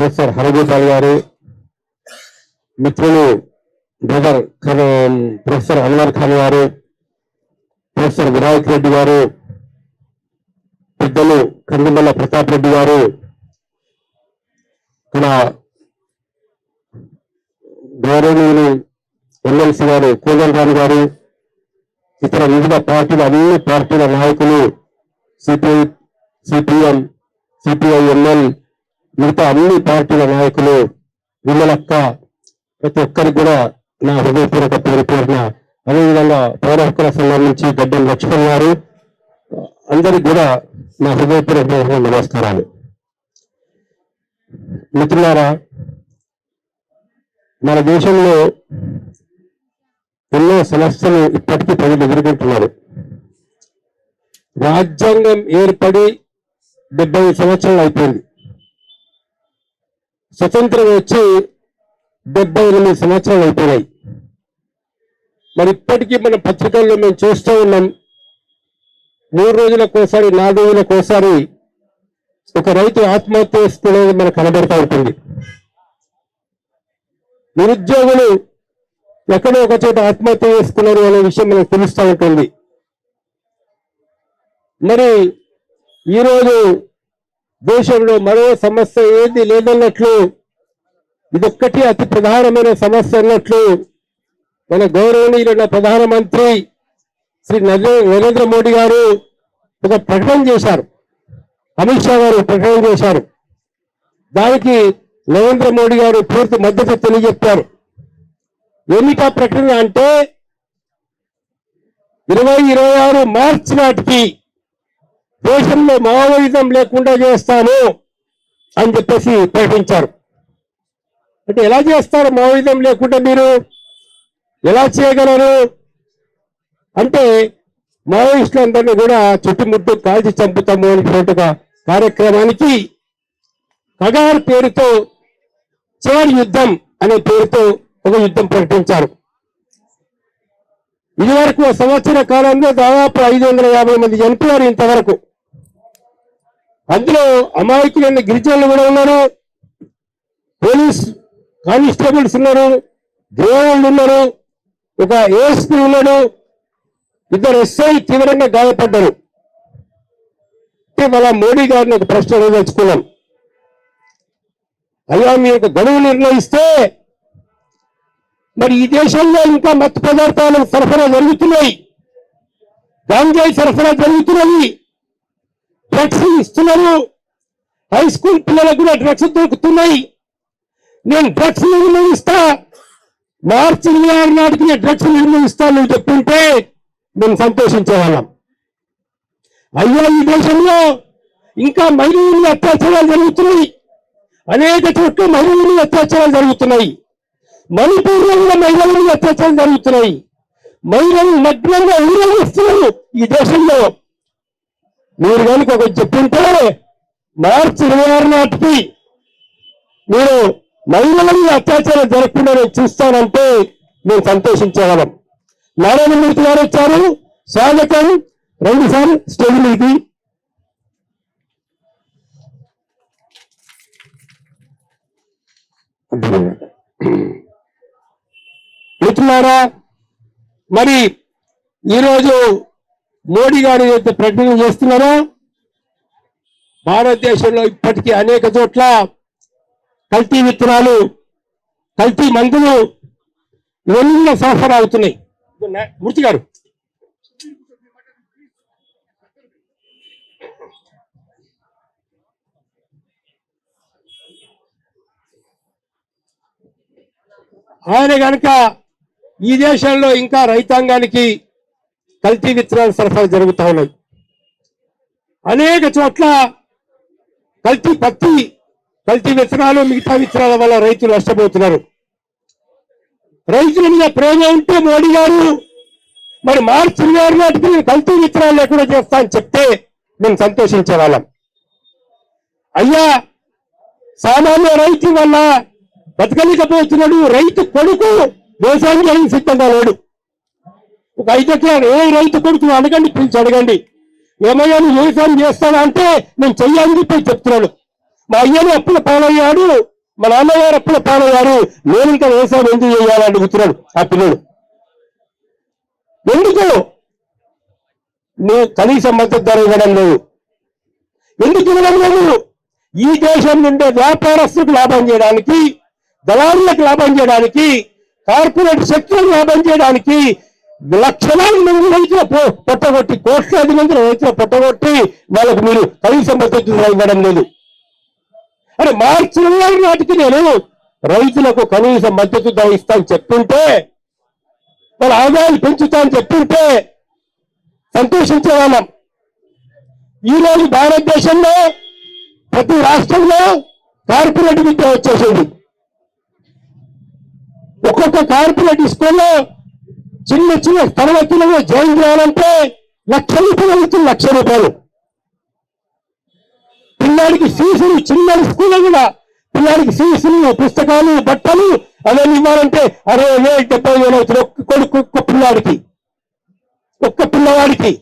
Professor Haragopal గారు, మిత్రులు brother professor Anwar Khan గారు, ప్రొఫెసర్ వినాయక్ రెడ్డి గారు, పెద్దలు కందిమల్ల ప్రతాప్ రెడ్డి గారు, మన గౌరవనీయులు ఎమ్మెల్సీ గారు కోదండరామ్ గారు, ఇతర వివిధ పార్టీల అన్ని పార్టీల నాయకులు, సిపిఐ, సిపిఎం, సిపిఐఎంఎల్, మిగతా అన్ని పార్టీల నాయకులు, విమలక్క, ప్రతి ఒక్కరికి కూడా నా హృదయపూర్వక పేరు పేరున, అదేవిధంగా పౌర హక్కుల సంఘం నుంచి గడ్డం లక్ష్మణ్ గారు, అందరికి కూడా నా హృదయపూర్వక నమస్కారాలు. మిత్రులారా, మన దేశంలో ఎన్నో సమస్యలు ఇప్పటికీ ప్రజలు ఎదుర్కొంటున్నారు. రాజ్యాంగం ఏర్పడి 70 సంవత్సరాలు అయిపోయింది. స్వతంత్రం వచ్చి 78 సంవత్సరాలు అయిపోయినాయి. మరి ఇప్పటికీ మన పత్రికల్లో మేము చూస్తూ ఉన్నాం, 3 రోజులకోసారి 4 రోజులకోసారి ఒక రైతు ఆత్మహత్య చేసుకునేది మనకు కనబడుతూ ఉంటుంది. నిరుద్యోగులు ఎక్కడో ఒక చోట ఆత్మహత్య చేసుకున్నారు అనే విషయం మనకు తెలుస్తూ ఉంటుంది. మరి ఈరోజు దేశంలో మరో సమస్య ఏది లేదన్నట్లు, ఇదొక్కటి అతి ప్రధానమైన సమస్య అన్నట్లు మన గౌరవనీయులైన ప్రధానమంత్రి శ్రీ నరేంద్ర మోడీ గారు ఒక ప్రకటన చేశారు. అమిత్ షా గారు ప్రకటన చేశారు. దానికి నరేంద్ర మోడీ గారు పూర్తి మద్దతు తెలియజెప్పారు. ఏమిటా ప్రకటన అంటే 2026 మార్చి నాటికి దేశంలో మావోయిజం లేకుండా చేస్తాము అని చెప్పేసి ప్రకటించారు. అంటే ఎలా చేస్తారు మావోయిజం లేకుండా? మీరు ఎలా చేయగలరు అంటే, మావోయిస్టులందరినీ కూడా చుట్టుముట్టు కాల్చి చంపుతాము అనేటువంటి కార్యక్రమానికి కగార్ పేరుతో చేర్ యుద్ధం అనే పేరుతో ఒక యుద్ధం ప్రకటించారు. ఇదివరకు సంవత్సర కాలంలో దాదాపు 550 మంది చనిపోయారు ఇంతవరకు. అందులో అమాయకులైన గిరిజనులు కూడా ఉన్నారు, పోలీస్ కానిస్టేబుల్స్ ఉన్నారు, జవాన్లు ఉన్నారు, ఒక ఏఎస్పీ ఉన్నాడు, 2 ఎస్ఐ తీవ్రంగా గాయపడ్డారు. మన మోడీ గారిని ఒక ప్రశ్న అడగదలుచుకున్నాం. అయ్యా, మీరు ఒక గడువు నిర్ణయిస్తే మరి ఈ దేశంలో ఇంకా మత్తు పదార్థాలు సరఫరా జరుగుతున్నాయి, గాంజాయి సరఫరా జరుగుతున్నది, డ్రగ్స్ ఇస్తున్నారు, హై స్కూల్ పిల్లలకు కూడా డ్రగ్స్ దొరుకుతున్నాయి. నేను డ్రగ్స్ నిర్ణయిస్తా, మార్చి 26 నాటికి నేను డ్రగ్స్ నిర్ణయిస్తాను అని చెప్తుంటే మేము సంతోషించేవాళ్ళం. అయ్యా, ఈ దేశంలో ఇంకా మహిళలు అత్యాచారాలు జరుగుతున్నాయి, అనేక చోట్ల మహిళలు అత్యాచారాలు జరుగుతున్నాయి, మణిపూర్లో కూడా మహిళలు అత్యాచారాలు జరుగుతున్నాయి, మహిళలు నగ్నంగా ఊరేగిస్తున్నారు ఈ దేశంలో. మీరు కనుక ఒకటి చెప్తుంటే మార్చి 26 నాటికి మీరు మహిళలను అత్యాచారం జరగకుండా నేను చూస్తానంటే మేము సంతోషించేవాళ్ళం. నారాయణమూర్తి గారు వచ్చారు, స్వాగతం. 2 సార్లు స్టేజ్ మీది. మిత్రులారా, మరి ఈరోజు మోడీ గారు ఏదైతే ప్రకటన చేస్తున్నారో, భారతదేశంలో ఇప్పటికీ అనేక చోట్ల కల్తీ విత్తనాలు, కల్తీ మందులు ఇవన్నీ సరఫరా అవుతున్నాయి. మూర్తి గారు, ఆయన కనుక ఈ దేశంలో ఇంకా రైతాంగానికి కల్తీ విత్తనాలు సరఫరా జరుగుతూ ఉన్నాయి. అనేక చోట్ల కల్తీ పత్తి, కల్తీ విత్తనాలు, మిగతా విత్తనాల వల్ల రైతులు నష్టపోతున్నారు. రైతుల మీద ప్రేమ ఉంటే మోడీ గారు మరి మార్చి 26 నాటికి నేను కల్తీ విత్తనాలు లేకుండా చేస్తా అని చెప్తే మేము సంతోషించే వాళ్ళం. అయ్యా, సామాన్య రైతు వల్ల బతకలేకపోతున్నాడు. రైతు కొడుకు వ్యవసాయం చేయడానికి సిద్ధంగా లేడు. ఒక 5 ఎకరాలు ఏ రైతు కొడుకు అడగండి, పిలిచి అడగండి, ఏమయ్యా నువ్వు వ్యవసాయం చేస్తావా అంటే నేను చెయ్యాలని చెప్పి చెప్తున్నాడు. మా అయ్యని అప్పుల పాలయ్యాడు, మా నాన్నగారు అప్పుడు పాలయ్యారు, నేను ఇంకా వ్యవసాయం ఎందుకు చేయాలని అడుగుతున్నాడు ఆ పిల్లడు. ఎందుకు నువ్వు కనీస మద్దతు ధర ఇవ్వడం లేదు? ఎందుకు ఇవ్వడం లేదు? ఈ దేశం నుండే వ్యాపారస్తులకు లాభం చేయడానికి, దళారులకు లాభం చేయడానికి, కార్పొరేట్ శక్తులకు లాభం చేయడానికి లక్షలాది మంది రైతుల పొట్టగొట్టి, కోట్లాది మంది రైతుల పొట్టగొట్టి వాళ్ళకు మీరు కనీస మద్దతు ధర ఇవ్వడం లేదు. అరే మార్చి 20 నాటికి నేను రైతులకు కనీస మద్దతు ధర ఇస్తాను చెప్తుంటే, వాళ్ళ ఆదాయాలు పెంచుతాను చెప్తుంటే సంతోషించే వాళ్ళం. ఈరోజు భారతదేశంలో ప్రతి రాష్ట్రంలో కార్పొరేట్ విద్య వచ్చేసింది. ఒక్కొక్క కార్పొరేట్ స్కూల్లో చిన్న చిన్న తరగతులలో జాయిన్ చేయాలంటే ₹1,00,000 ₹1,00,000. పిల్లాడికి ఫీజులు, చిన్న స్కూల్లో కూడా పిల్లాడికి ఫీజులు, పుస్తకాలు, బట్టలు అవన్నీ ఇవ్వాలంటే 60,000 70,000 అవుతుంది ఒక్క పిల్లాడికి. ఒక్క పిల్లవాడికి.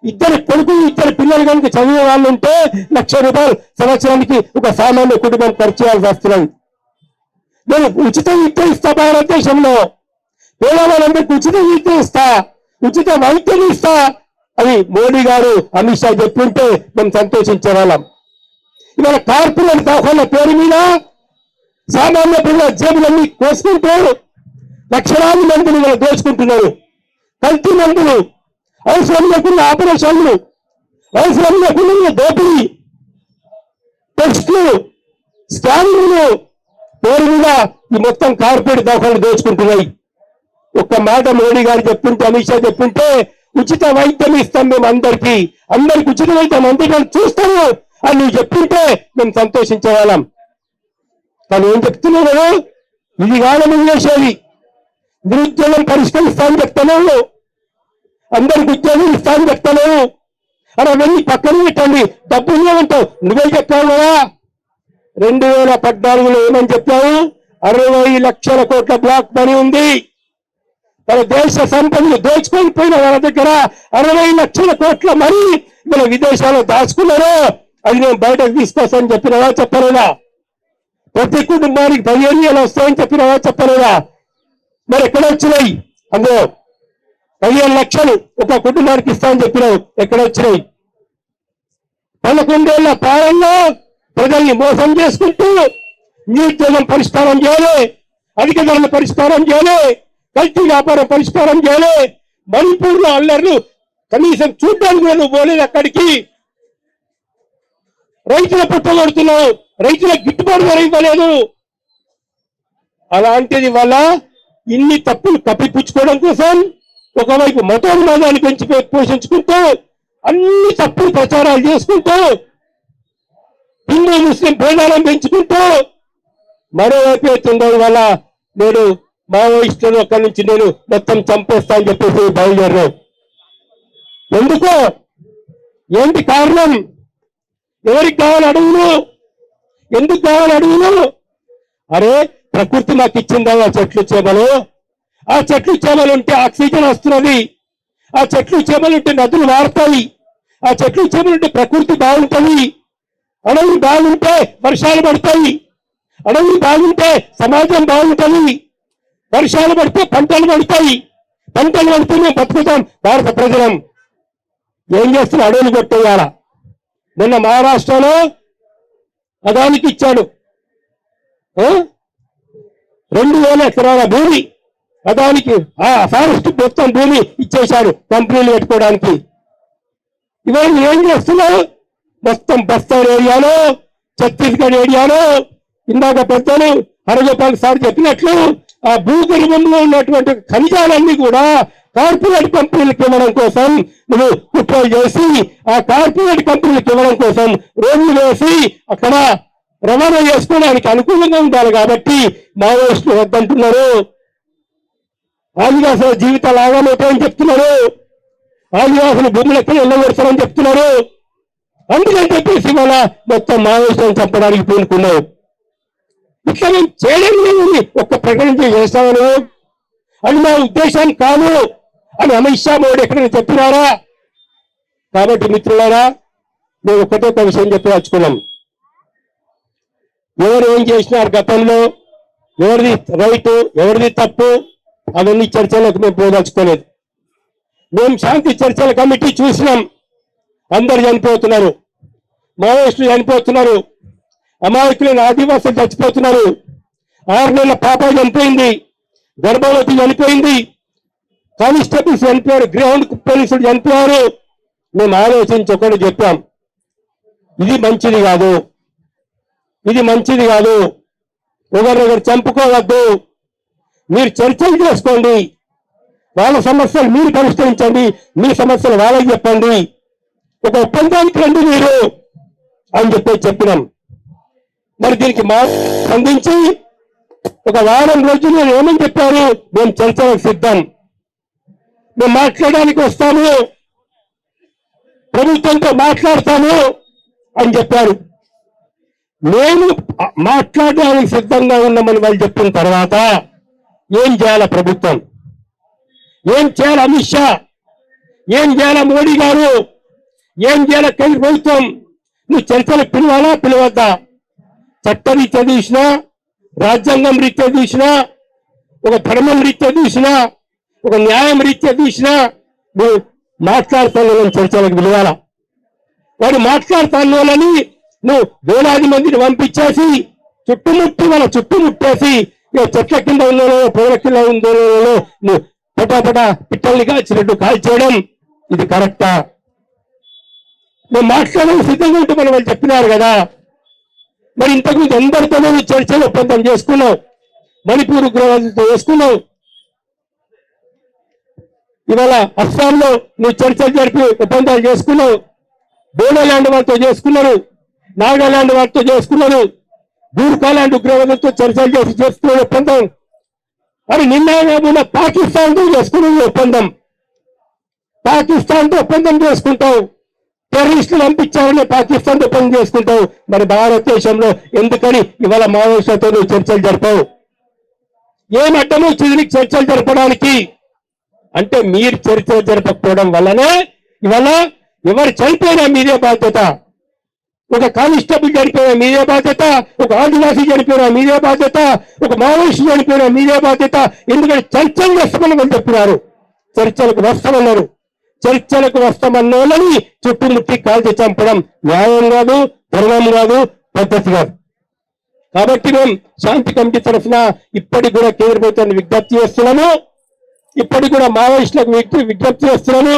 ఇద్దరు కొడుకు, ఇద్దరు పిల్లలు కనుక చదివే వాళ్ళు ఉంటే ₹1,00,000 సంవత్సరానికి ఒక సామాన్య కుటుంబం ఖర్చు చేయాల్సి వస్తున్నాయి. నేను ఉచిత విద్య ఇస్తా, భారతదేశంలో పేదవాళ్ళందరికీ ఉచిత విద్య ఇస్తా, ఉచిత వైద్యం ఇస్తా అని మోడీ గారు, అమిత్ షా చెప్తుంటే మేము సంతోషించే వాళ్ళం. ఇవాళ కార్పొరేట్ దవాఖాన పేరు మీద సామాన్య ప్రజల జేబులన్నీ కోసుకుంటూ లక్షలాది మందిని దోచుకుంటున్నారు. కల్తీ మందులు, అవసరం లేకుండా ఆపరేషన్లు, అవసరం లేకుండా దోపిడీ, టెస్టులు, స్కానింగ్లు పేరు మీద ఈ మొత్తం కార్పొరేట్ దవాఖానలు దోచుకుంటున్నాయి. ఒక్క మాట మోడీ గారు చెప్తుంటే, అమిత్ షా చెప్తుంటే ఉచిత వైద్యం ఇస్తాం మేము అందరికీ ఉచిత వైద్యం అందరికీ చూస్తాము అని నువ్వు చెప్తుంటే మేము సంతోషించే వాళ్ళం. కానీ ఏం చెప్తున్నావు? ఇది కాదు నువ్వు చేసేది. నిరుద్యోగం పరిష్కరిస్తాను చెప్తాను, అందరికి ఉద్యోగం ఇస్తాను చెప్తాను. అని అవన్నీ పక్కన పెట్టండి, డబ్బు ఇవ్వమంటావు. నువ్వే చెప్పావు కదా 2014లో ఏమని చెప్పావు? 60 లక్షల కోట్ల బ్లాక్ మనీ ఉంది. మన దేశ సంపదను దోచుకొని పోయిన వాళ్ళ దగ్గర 60 లక్షల కోట్ల మనీ మన విదేశాల్లో దాచుకున్నారు. అది నేను బయటకు తీసుకొస్తానని చెప్పినవా చెప్పలేదా? ప్రతి కుటుంబానికి 15,000 వస్తాయని చెప్పినవా చెప్పలేదా? మరి ఎక్కడ వచ్చినాయి? అందులో 15 లక్షలు ఒక కుటుంబానికి ఇస్తామని చెప్పినావు, ఎక్కడ వచ్చినాయి? 11 ఏళ్ల పాలనలో ప్రజల్ని మోసం చేసుకుంటూ నిరుద్యోగం పరిష్కారం చేయలే, అధిక ధరల పరిష్కారం చేయలే, కల్తీ వ్యాపారం పరిష్కారం చేయలే, మణిపూర్లో అల్లర్లు కనీసం చూడ్డానికి కూడా నువ్వు పోలేదు అక్కడికి. రైతుల పుట్టగొడుతున్నావు, రైతులకు గిట్టుబాటు ధర ఇవ్వలేదు. అలాంటిది వల్ల ఇన్ని తప్పులు కప్పిపుచ్చుకోవడం కోసం ఒకవైపు మతోన్మాదాన్ని పెంచి పోషించుకుంటూ అన్ని తప్పులు ప్రచారాలు చేసుకుంటూ హిందూ ముస్లిం భేదాలను పెంచుకుంటూ మరోవైపు ఎత్తుండడం వల్ల నేను మావోయిస్టులను అక్కడి నుంచి నేను మొత్తం చంపేస్తా అని చెప్పేసి బయలుదేరాను. ఎందుకో? ఏంటి కారణం? ఎవరికి కావాలి అడుగులు? ఎందుకు కావాలి అడుగులు? అరే ప్రకృతి నాకు ఇచ్చిందా ఆ చెట్లు చేమలు, ఆ చెట్లు చేమలు ఉంటే ఆక్సిజన్ వస్తున్నది, ఆ చెట్లు చేమలు ఉంటే నదులు మారుతాయి, ఆ చెట్లు చేమలు ఉంటే ప్రకృతి బాగుంటుంది, అడవులు బాగుంటే వర్షాలు పడతాయి, అడవులు బాగుంటే సమాజం బాగుంటుంది, వర్షాలు పడితే పంటలు పడతాయి, పంటలు పడితే మేము బతుకుతాం భారత ప్రజలం. ఏం చేస్తున్నా? అడవులు కొట్టేయాల. నిన్న మహారాష్ట్రలో అదానికి ఇచ్చాడు 2,000 ఎకరాల భూమి, అదానికి ఆ ఫారెస్ట్ మొత్తం భూమి ఇచ్చేశాడు కంపెనీలు పెట్టుకోవడానికి. ఇవాళ ఏం చేస్తున్నావు? మొత్తం బస్తర్ ఏరియాలో, ఛత్తీస్గఢ్ ఏరియాలో ఇందాక పెద్దలు హరగోపాల్ సార్ చెప్పినట్లు ఆ భూగర్భంలో ఉన్నటువంటి ఖనిజాలన్నీ కూడా కార్పొరేట్ కంపెనీలకు ఇవ్వడం కోసం నువ్వు కుట్రలు చేసి, ఆ కార్పొరేట్ కంపెనీలకు ఇవ్వడం కోసం రోడ్లు వేసి అక్కడ రవాణా చేసుకోవడానికి అనుకూలంగా ఉండాలి కాబట్టి మావోయిస్టులు వద్దంటున్నారు. ఆదివాసుల జీవితాలు ఆగమవుతాయని చెప్తున్నారు, ఆదివాసుల భూములెక్కడ వెళ్ళగొడతారని చెప్తున్నారు. అందుకని చెప్పేసి మన మొత్తం మావోయిస్టులను చంపడానికి పూనుకున్నావు. ఇట్లా మేము చేయడం లేదు, ఒక్క ప్రకటన చేస్తామను, అది మా ఉద్దేశాన్ని కాదు అని అమిత్ షా మోడీ ఎక్కడైనా చెప్పినారా? కాబట్టి మిత్రులారా, మేము ఒకటే ఒక విషయం చెప్పదలుచుకున్నాం. ఎవరు ఏం చేసినారు గతంలో, ఎవరిది రైట్ ఎవరిది తప్పు, అవన్నీ చర్చలకు మేము పోదలుచుకోలేదు. మేము శాంతి చర్చల కమిటీ చూసినాం. అందరు చనిపోతున్నారు, మావోయిస్టులు చనిపోతున్నారు, అమాయకులైన ఆదివాసులు చచ్చిపోతున్నారు, 6 నెలల పాప చనిపోయింది, గర్భవతి చనిపోయింది, కానిస్టేబుల్స్ చనిపోయారు, గ్రౌండ్ పోలీసులు చనిపోయారు. మేము ఆలోచించి ఒకటి చెప్పాం, ఇది మంచిది కాదు, ఇది మంచిది కాదు, ఒకరినొకరు చంపుకోవద్దు, మీరు చర్చలు చేసుకోండి, వాళ్ళ సమస్యలు మీరు పరిష్కరించండి, మీ సమస్యలు వాళ్ళకి చెప్పండి, ఒక ఒప్పందానికి రండి మీరు అని చెప్పినాం. మరి దీనికి స్పందించి ఒక వారం రోజులు ఏమని చెప్పారు, మేము చర్చలకు సిద్ధం, మేము మాట్లాడడానికి వస్తాము, ప్రభుత్వంతో మాట్లాడతాము అని చెప్పారు. మేము మాట్లాడడానికి సిద్ధంగా ఉన్నామని వాళ్ళు చెప్పిన తర్వాత ఏం చేయాల ప్రభుత్వం, ఏం చేయాలి అమిత్ షా, ఏం చేయాల మోడీ గారు, ఏం చేయాల కేంద్ర ప్రభుత్వం? నువ్వు చర్చలకు పిలవాలా పిలవద్దా? చట్టరీత్యా చూసినా, రాజ్యాంగం రీత్యా చూసినా, ఒక ధర్మం రీత్యా చూసినా, ఒక న్యాయం రీత్యా చూసినా నువ్వు మాట్లాడుతాను చర్చలకు పిలవాలా? వాడు మాట్లాడుతాను నువ్వు వేలాది మందిని పంపించేసి చుట్టుముట్టేసి చెట్ల కింద ఉన్నో పొగల కింద ఉందో నువ్వు పటాపటా పిట్టల్ని కాల్చినట్టు కాల్చేయడం ఇది కరెక్టా? నువ్వు మాట్లాడడానికి సిద్ధంగా ఉంటే మనం వాళ్ళు చెప్పినారు కదా. మరి ఇంతకుముందు అందరితోనూ చర్చలు ఒప్పందం చేసుకున్నావు, మణిపూర్ ఉగ్రవాదులతో చేసుకున్నావు, ఇవాళ అస్సాంలో నువ్వు చర్చలు జరిపి ఒప్పందాలు చేసుకున్నావు, బోడోల్యాండ్ వాళ్ళతో చేసుకున్నారు, నాగాలాండ్ వాళ్ళతో చేసుకున్నారు, గూర్ఖాలాండ్ ఉగ్రవాదులతో చర్చలు చేసుకున్న ఒప్పందం. అది నిన్న పాకిస్తాన్తో చేసుకున్న ఒప్పందం, పాకిస్తాన్తో ఒప్పందం చేసుకుంటావు, టెర్రరిస్టులు పంపించాలని పాకిస్తాన్తో ఒప్పందం చేసుకుంటావు. మరి భారతదేశంలో ఎందుకని ఇవాళ మావోయిస్టులతో నువ్వు చర్చలు జరిపావు? ఏం అడ్డము వచ్చింది చర్చలు జరపడానికి? అంటే మీరు చర్చలు జరపకపోవడం వల్లనే ఇవాళ ఎవరు చనిపోయినా మీదే బాధ్యత, ఒక కానిస్టేబుల్ చనిపోయినా మీదే బాధ్యత, ఒక ఆదివాసీ చనిపోయినా మీదే బాధ్యత, ఒక మావోయిస్టు చనిపోయినా మీదే బాధ్యత. ఎందుకంటే చర్చలు వస్తామని వాళ్ళు చెప్పినారు, చర్చలకు వస్తామన్నారు. చర్చలకు వస్తామన్నోళ్ళని చుట్టుముట్టి కాల్చి చంపడం న్యాయం కాదు, ధర్మం కాదు, పద్ధతి కాదు. కాబట్టి మేము శాంతి కమిటీ తరఫున ఇప్పటికి కూడా కేంద్ర ప్రభుత్వాన్ని విజ్ఞప్తి చేస్తున్నాము, ఇప్పటికి కూడా మావోయిస్టులకు విజ్ఞప్తి చేస్తున్నాము,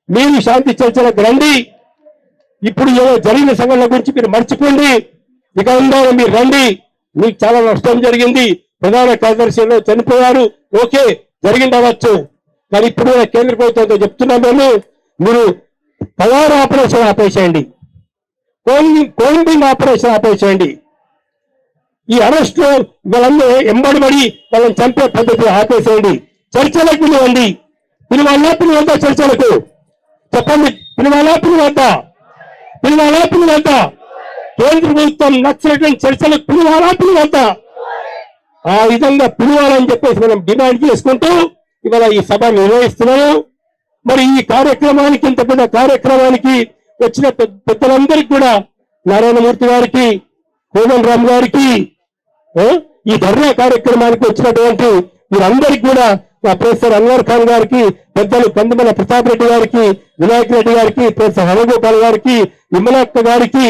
మీరు శాంతి చర్చలకు రండి. ఇప్పుడు ఏదో జరిగిన సంఘటనల గురించి మీరు మర్చిపోండి, ఇక ఉండాలి మీరు రండి. మీకు చాలా నష్టం జరిగింది, ప్రధాన కార్యదర్శిలో చనిపోయారు, ఓకే జరిగిండవచ్చు. కానీ ఇప్పుడు కేంద్ర ప్రభుత్వంతో చెప్తున్నాం మేము, మీరు పవర్ ఆపరేషన్ ఆపేసేయండి, కోయింగ్ ఆపరేషన్ ఆపేసేయండి. ఈ అరెస్ట్ వాళ్ళందరూ ఎంబడిబడి వాళ్ళని చంపే పద్ధతి ఆపేసేయండి. చర్చలకు పిలవండి, పిలవద్దా? చర్చలకు చెప్పండి, పిలవాలా పిలవద్దా? కేంద్ర ప్రభుత్వం నక్సలైట్ చర్చలకు పిలవద్దా? ఆ విధంగా పిలవాలని చెప్పేసి మనం డిమాండ్ చేసుకుంటూ ఇవాళ ఈ సభ నిర్వహిస్తున్నాము. మరి ఈ కార్యక్రమానికి, ఇంత పెద్ద కార్యక్రమానికి వచ్చిన పెద్దలందరికీ కూడా, నారాయణమూర్తి గారికి, కోదండ రామ్ గారికి, ఈ ధర్నా కార్యక్రమానికి వచ్చినటువంటి వీరందరికీ కూడా, ప్రొఫెసర్ అన్వర్ ఖాన్ గారికి, పెద్దలు కందిమల ప్రతాప్ రెడ్డి గారికి, వినాయక్ రెడ్డి గారికి, ప్రొఫెసర్ హరగోపాల్ గారికి, విమలక్క గారికి,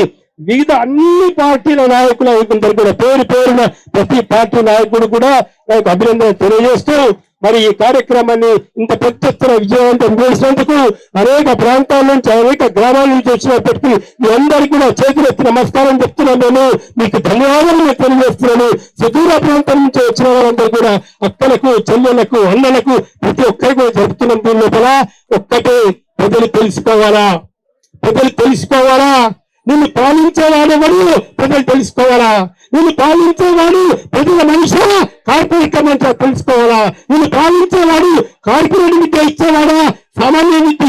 వివిధ అన్ని పార్టీల నాయకులందరూ కూడా పేరు పేరున ప్రతి పార్టీ నాయకుడు కూడా నాకు అభినందన తెలియజేస్తూ, మరి ఈ కార్యక్రమాన్ని ఇంత పెద్ద ఎత్తున విజయవంతం చేసినందుకు అనేక ప్రాంతాల నుంచి, అనేక గ్రామాల నుంచి వచ్చినప్పటికీ మీ అందరికీ కూడా చేతులెత్తి నమస్కారం చెప్తున్నాను. నేను మీకు ధన్యవాదాలు తెలియజేస్తున్నాను. సుదూర ప్రాంతం నుంచి వచ్చిన వాళ్ళందరూ కూడా అక్కలకు, చెల్లెలకు, అన్నలకు ప్రతి ఒక్కరికి కూడా జరుపుతున్నాం. దీని లోపల ఒక్కటే, ప్రజలు తెలుసుకోవాలా, నిన్ను పాలించేవాడెవడు ప్రజలు తెలుసుకోవాలా, నిన్ను పాలించేవాడు ప్రజల మనిషా, కార్పొరేట్ మనిషా తెలుసుకోవాలా, నిన్ను పాలించేవాడు కార్పొరేట్ విద్య ఇచ్చేవాడా, సామాన్య విద్య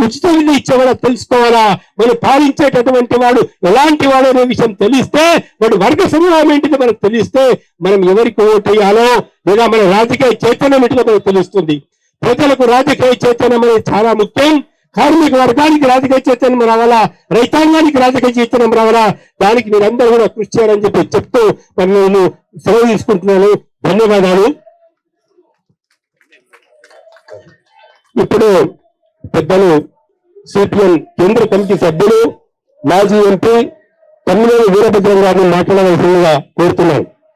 ఉచిత విద్య ఇచ్చేవాడా తెలుసుకోవాలా. మనం పాలించేటటువంటి వాడు ఎలాంటి వాడు అనే విషయం తెలిస్తే, వాడు వర్గ సమూహం ఏంటిది మనకు తెలిస్తే, మనం ఎవరికి ఓటు వేయాలో లేదా మన రాజకీయ చైతన్యం ఏంటిదో మనకు తెలుస్తుంది. ప్రజలకు రాజకీయ చైతన్యం అనేది చాలా ముఖ్యం. కార్మిక వర్గానికి రాజకీయ చైతన్యం రావాలా, రైతాంగానికి రాజకీయ చైతన్యం రావాలా, దానికి మీరందరూ కూడా కృషి చేయాలని చెప్తూ మరి నేను సెలవు తీసుకుంటున్నాను. ధన్యవాదాలు. ఇప్పుడు పెద్దలు సిపిఎం కేంద్ర కమిటీ సభ్యులు మాజీ ఎంపీ తమ్మినేని వీరభద్రం గారిని మాట్లాడవలసిందిగా కోరుతున్నాను.